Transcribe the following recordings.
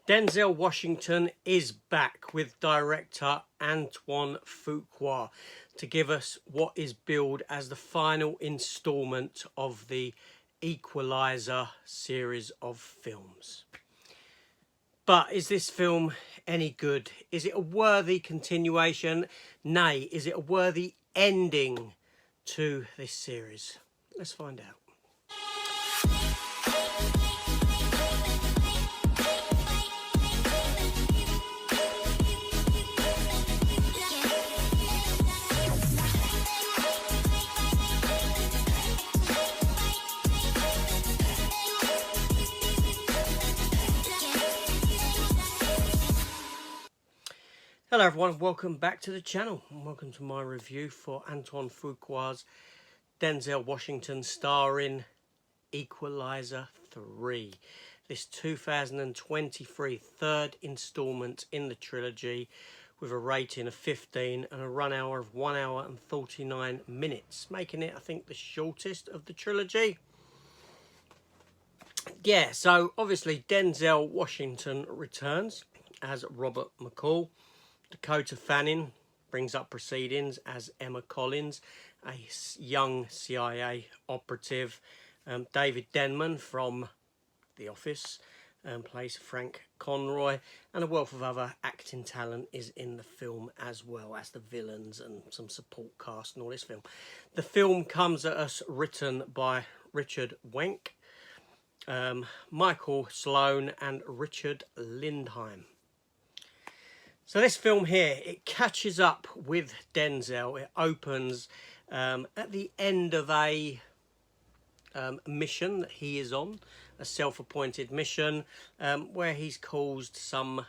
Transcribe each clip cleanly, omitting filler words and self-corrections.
Denzel Washington is back with director Antoine Fuqua to give us what is billed as the final instalment of the EQUALIZER series of films. But is this film any good? Is it a worthy continuation? Nay, is it a worthy ending to this series? Let's find out. Hello everyone, welcome back to the channel and welcome to my review for Antoine Fuqua's Denzel Washington starring EQUALIZER 3. This 2023 third instalment in the trilogy with a rating of 15 and a run hour of 1 hour and 49 minutes, making it, I think, the shortest of the trilogy. Yeah, so obviously Denzel Washington returns as Robert McCall. Dakota Fanning brings up proceedings as Emma Collins, a young CIA operative. David Denman from The Office plays Frank Conroy, and a wealth of other acting talent is in the film, as well as the villains and some support cast and all this film. The film comes at us written by Richard Wenk, Michael Sloan and Richard Lindheim. So this film here, it catches up with Denzel. It opens at the end of a mission that he is on, a self-appointed mission, where he's caused some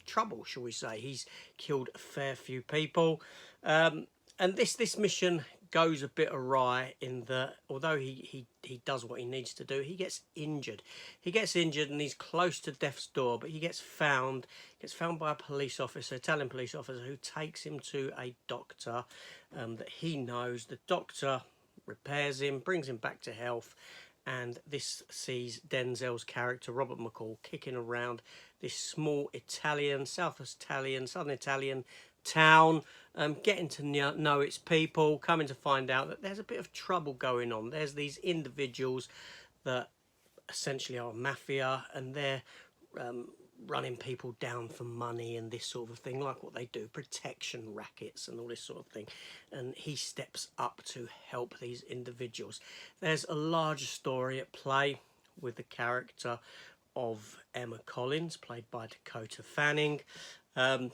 trouble, shall we say. He's killed a fair few people. And this mission goes a bit awry in that although he does what he needs to do, he gets injured. He gets injured and he's close to death's door, but he gets found by a police officer, Italian police officer, who takes him to a doctor that he knows. The doctor repairs him, brings him back to health, and this sees Denzel's character, Robert McCall, kicking around this small Italian, southern Italian town, getting to know its people, coming to find out that there's a bit of trouble going on. There's these individuals that essentially are mafia, and they're running people down for money and this sort of thing, like what they do, protection rackets and all this sort of thing. And he steps up to help these individuals. There's a larger story at play with the character of Emma Collins, played by Dakota Fanning,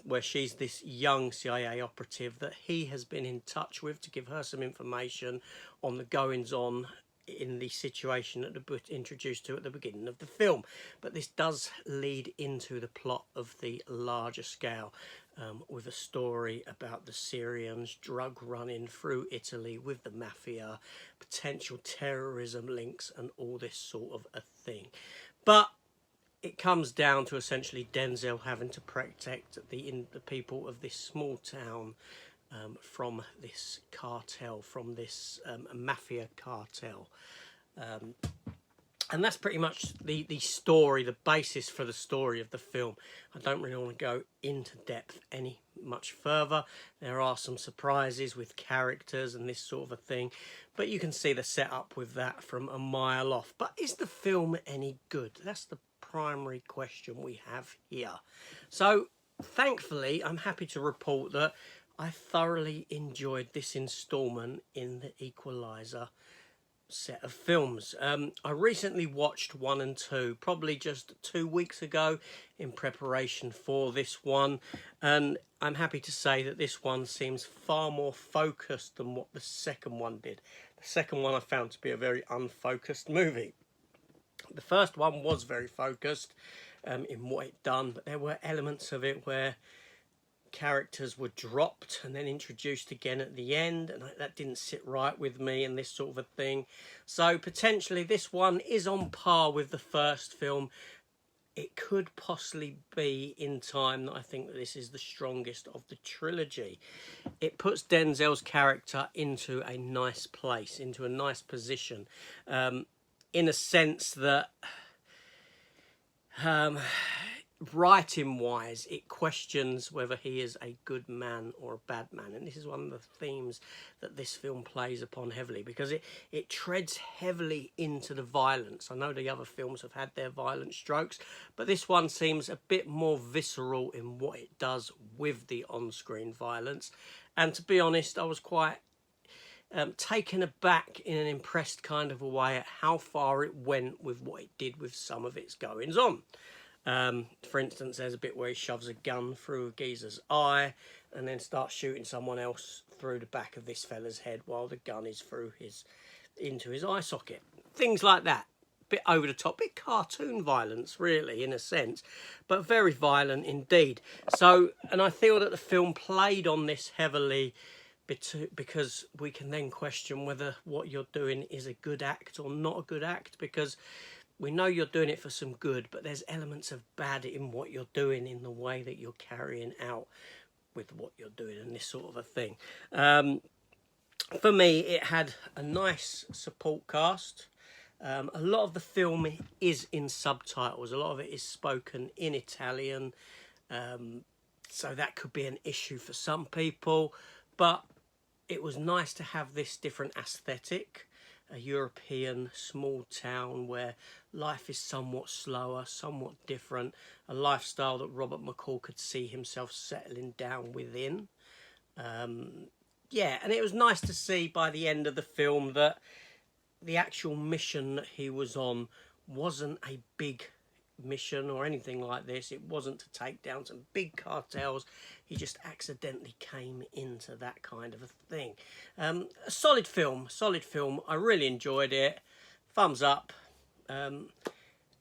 where she's this young CIA operative that he has been in touch with to give her some information on the goings-on in the situation that we're introduced to at the beginning of the film. But this does lead into the plot of the larger scale, with a story about the Syrians drug running through Italy with the mafia, potential terrorism links and all this sort of a thing. But it comes down to essentially Denzel having to protect the people of this small town from this cartel, from this mafia cartel. And that's pretty much the story, the basis for the story of the film. I don't really want to go into depth any much further. There are some surprises with characters and this sort of a thing, but you can see the setup with that from a mile off. But is the film any good? That's the primary question we have here. So thankfully, I'm happy to report that I thoroughly enjoyed this instalment in the EQUALIZER set of films. I recently watched 1 and 2, probably just 2 weeks ago, in preparation for this one, and I'm happy to say that this one seems far more focused than what the second one did. The second one I found to be a very unfocused movie. The first one was very focused in what it done, but there were elements of it where characters were dropped and then introduced again at the end, and that didn't sit right with me and this sort of a thing. So potentially this one is on par with the first film. It could possibly be in time that I think that this is the strongest of the trilogy. It puts Denzel's character into a nice place, into a nice position, in a sense that Writing wise, it questions whether he is a good man or a bad man, and this is one of the themes that this film plays upon heavily, because it treads heavily into the violence. I know the other films have had their violent strokes, but this one seems a bit more visceral in what it does with the on-screen violence. And to be honest, I was quite taken aback in an impressed kind of a way at how far it went with what it did with some of its goings on. For instance, there's a bit where he shoves a gun through a geezer's eye and then starts shooting someone else through the back of this fella's head while the gun is into his eye socket. Things like that. Bit over the top, bit cartoon violence really in a sense, but very violent indeed. So, and I feel that the film played on this heavily because we can then question whether what you're doing is a good act or not a good act, because we know you're doing it for some good, but there's elements of bad in what you're doing, in the way that you're carrying out with what you're doing and this sort of a thing. For me, it had a nice support cast. A lot of the film is in subtitles. A lot of it is spoken in Italian. So that could be an issue for some people. But it was nice to have this different aesthetic. A European small town where life is somewhat slower, somewhat different, a lifestyle that Robert McCall could see himself settling down within. Yeah, and it was nice to see by the end of the film that the actual mission that he was on wasn't a big mission or anything like this. It wasn't to take down some big cartels. He just accidentally came into that kind of a thing. A solid film. I really enjoyed it. Thumbs up. And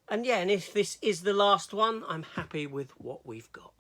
yeah, and if this is the last one, I'm happy with what we've got.